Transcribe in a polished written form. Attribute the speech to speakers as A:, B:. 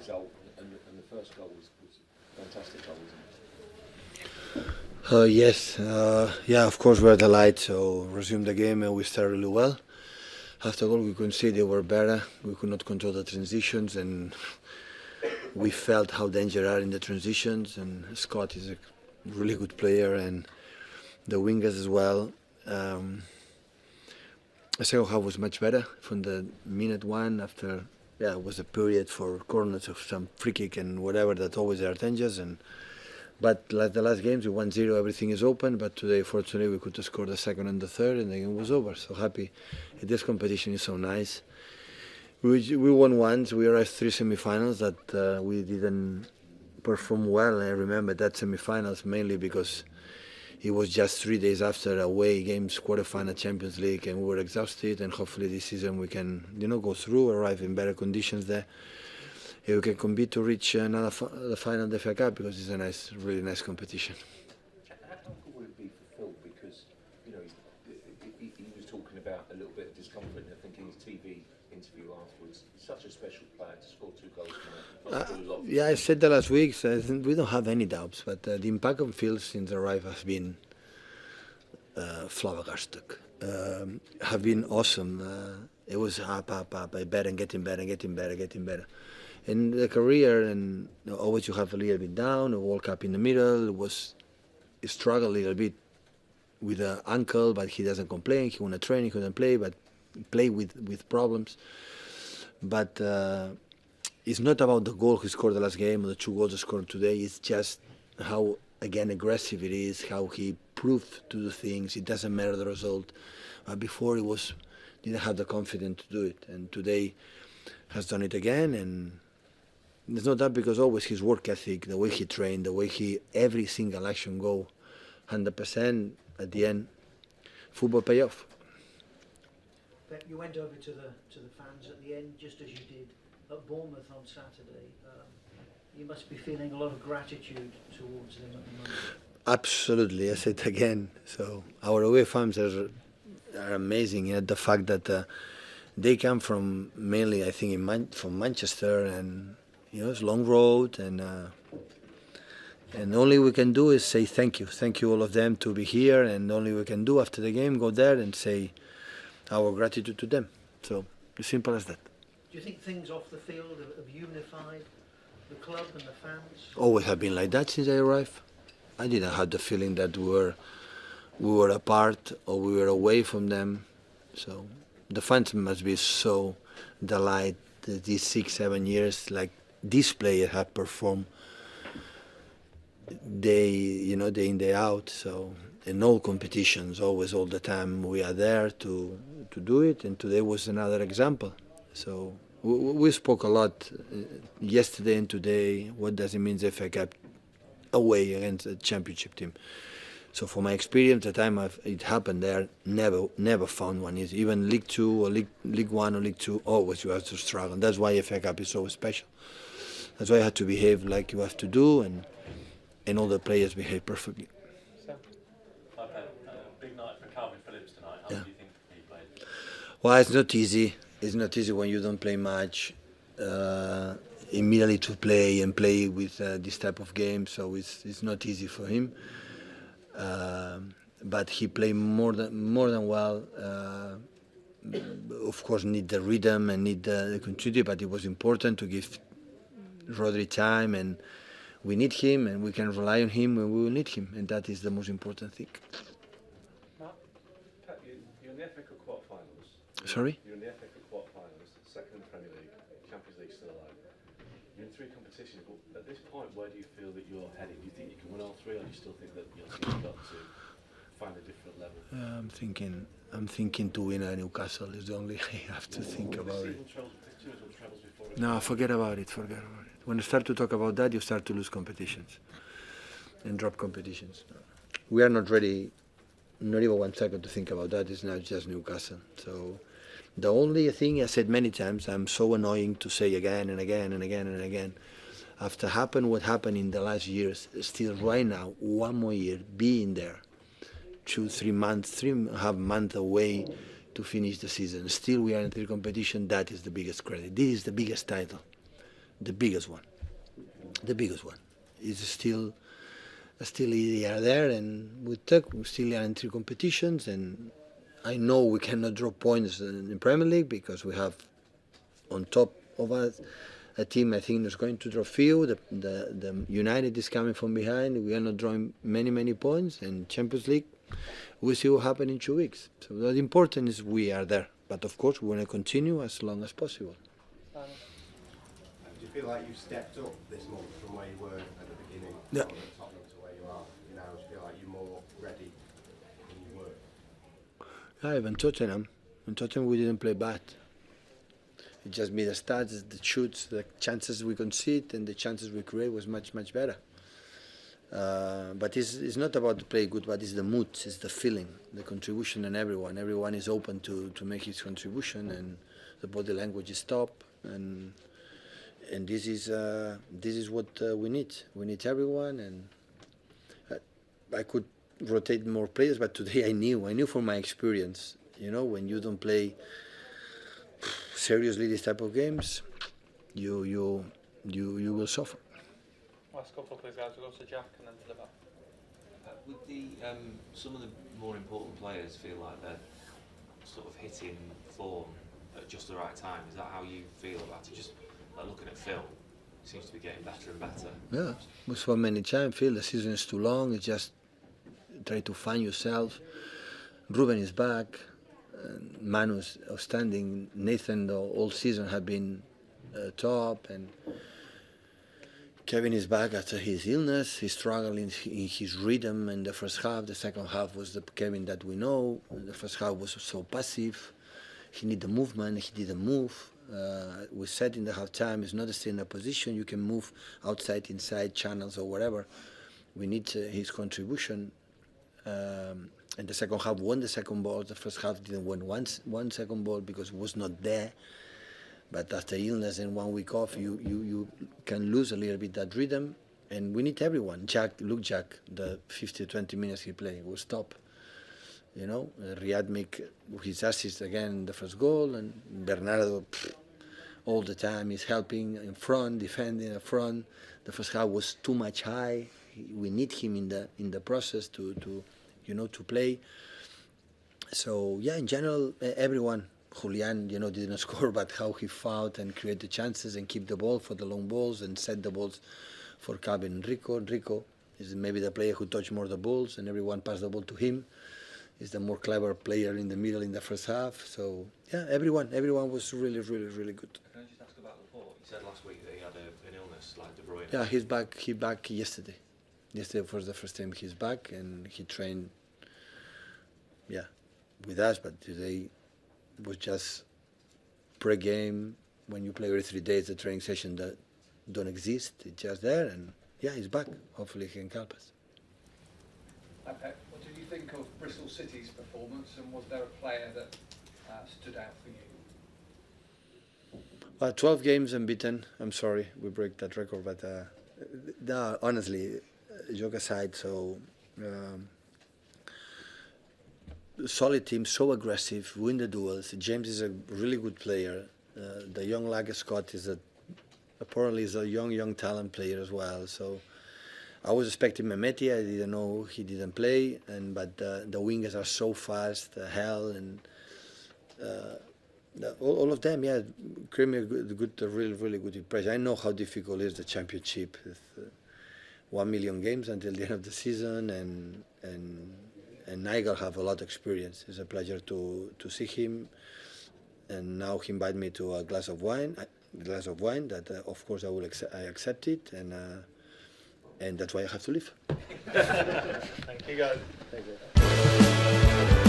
A: result, and the first goal was a fantastic goal, wasn't
B: Yes, yeah, of course we're delighted. So resume the game and we started really well. After all, we couldn't see they were better. We could not control the transitions, and we felt how dangerous are in the transitions. And Scott is a really good player, and the wingers as well. Um, the second half was much better from the minute one. After yeah, it was a period for corners of some free kick and whatever that always are dangerous. And but like the last games, we 1-0, everything is open. But today, fortunately, we could score the second and the third, and the game was over. So happy. This competition is so nice. We won once. We arrived three semi-finals that we didn't perform well. I remember that semi-finals mainly because it was just 3 days after away games, quarter-final Champions League, and we were exhausted. And hopefully this season we can, go through, arrive in better conditions there. We can compete to reach the final of the FA Cup because it's a nice, really nice competition.
A: it? How good would it be for Phil? Because he was talking about a little bit of discomfort, and I think in his TV interview afterwards, he's such a special player to score 2 goals.
B: Yeah, I said that last week. So I think we don't have any doubts, but the impact on Phil since the arrival has been flabbergastic. Have been awesome. It was up, better and getting better, getting better. In the career, and always you have a little bit down, a World Cup in the middle. He struggled a little bit with the ankle, but he doesn't complain. He want to train, he couldn't play, but play with problems. But it's not about the goal he scored the last game or the 2 goals he scored today. It's just how, again, aggressive it is, how he proved to do things. It doesn't matter the result. Before didn't have the confidence to do it, and today has done it again. And there's no doubt because always his work ethic, the way he trained, the way every single action go 100% at the end, football pay off.
C: Pep, you went over to the fans at the end, just as you did at Bournemouth on Saturday. You must be feeling a lot of gratitude towards them at the moment.
B: Absolutely, I said again. So our away fans are amazing. The fact that they come from mainly, I think, from Manchester, and it's a long road, and only we can do is say thank you all of them to be here, and only we can do after the game go there and say our gratitude to them. So as simple as that.
C: Do you think things off the field have unified the club and the fans?
B: Always have been like that since I arrived. I didn't have the feeling that we were apart or we were away from them. So the fans must be so delighted that these 6-7 years, like these players have performed day in day out. So in all competitions, always all the time we are there to do it. And today was another example. So we spoke a lot yesterday and today. What does it mean the FA Cup away against a championship team? So for my experience, the time it happened there, never found one easy. Even League 2 or League 1 or League 2, always you have to struggle. That's why FA Cup is so special. That's why you have to behave like you have to do, and all the players behave perfectly.
D: Big night for Calvin Phillips tonight. How do you think he played?
B: Well, it's not easy. It's not easy when you don't play much. Immediately to play and play with this type of game, so it's not easy for him. But he played more than well. Of course, need the rhythm and need the continuity, but it was important to give Rodri time, and we need him, and we can rely on him when we will need him, and that is the most important thing.
E: Pep, you're in the FA Cup quarter-finals.
B: Sorry?
E: You're in the FA Cup quarter-finals, second in the Premier League, Champions League still alive. You're in 3 competitions, but at this point, where do you feel that you're heading? Do you think you can win all 3, or do you still think that your team's got to find a different level?
B: I'm thinking to win at Newcastle is the only I have to think about it. No, forget about it. When you start to talk about that, you start to lose competitions and drop competitions. We are not ready, not even 1 second to think about that. It's now just Newcastle. So the only thing I said many times, I'm so annoying to say again and again and again and again. After what happened in the last years, still right now, 1 more year, being there, 2-3 months, 3.5 months away to finish the season. Still we are in the competition. That is the biggest credit. This is the biggest title. the biggest one. The biggest one. It's still they are there, and we still are in 3 competitions, and I know we cannot drop points in the Premier League because we have on top of us a team I think is going to draw few. The United is coming from behind. We are not drawing many points, and Champions League, we'll see what happens in 2 weeks. So the important is we are there, but of course we want to continue as long as possible.
F: Do you feel like you've stepped up this month from where you were at the beginning?
B: Yeah.
F: From Tottenham to where you are now? Do you feel like you're more ready than you were?
B: Yeah, even Tottenham. In Tottenham we didn't play bad. It just made the stats, the shoots, the chances we concede and the chances we create was much better. But it's not about the play good, but it's the mood, it's the feeling, the contribution, and everyone. Everyone is open to make his contribution, and the body language is top, and this is what we need. We need everyone, and I could rotate more players, but today I knew from my experience, when you don't play seriously this type of games, you will suffer.
G: Last couple, please, guys. We'll go to Jack and then to the back.
H: Would some of the more important players feel like they're sort of hitting form at just the right time? Is that how you feel about it? Just like looking at Phil, he seems to be getting better and better.
B: Yeah, we so many times feel the season is too long. It's just try to find yourself. Ruben is back. Manu's outstanding. Nathan, the whole season, have been top, and Kevin is back after his illness. He's struggling in his rhythm in the first half. The second half was the Kevin that we know. The first half was so passive. He needed the movement. He didn't move. We said in the half time, it's not a standard position. You can move outside, inside, channels, or whatever. We need his contribution. And the second half won the second ball. The first half didn't win one second ball because it was not there. But after illness and 1 week off, you can lose a little bit that rhythm. And we need everyone. Jack, the 20 minutes he played was top. Riyad make his assist again, the first goal, and Bernardo all the time is helping in front, defending in front. The first half was too much high. We need him in the process to play. So yeah, in general, everyone. Julian, didn't score, but how he fought and created the chances and keep the ball for the long balls and set the balls for Calvin and Rico. Rico is maybe the player who touched more the balls, and everyone passed the ball to him. He's the more clever player in the middle in the first half. So yeah, everyone was really good.
H: Can I just ask about Laporte? You said last week that he had an illness like De Bruyne.
B: Yeah, he's back. He back yesterday. Yesterday was the first time he's back, and he trained. Yeah, with us, but today was just pre-game. When you play every 3 days, the training session that don't exist. It's just there, and yeah, he's back. Hopefully, he can help us.
I: Pep, what did you think of Bristol City's performance, and was there a player that stood out for you?
B: 12 games unbeaten. I'm sorry, we break that record, but no, honestly, joke aside, so solid team, so aggressive, win the duels. James is a really good player. The young lad Scott apparently is a young talent player as well. So I was expecting Mehmeti. I didn't know he didn't play, but the wingers are so fast, Hell and all of them. Yeah, Premier really good impression. I know how difficult is the championship. With, 1 million games until the end of the season, and Nigel have a lot of experience. It's a pleasure to see him, and now he invited me to a glass of wine. That of course I accept it, and that's why I have to leave.
G: Thank you, guys.
B: Thank you.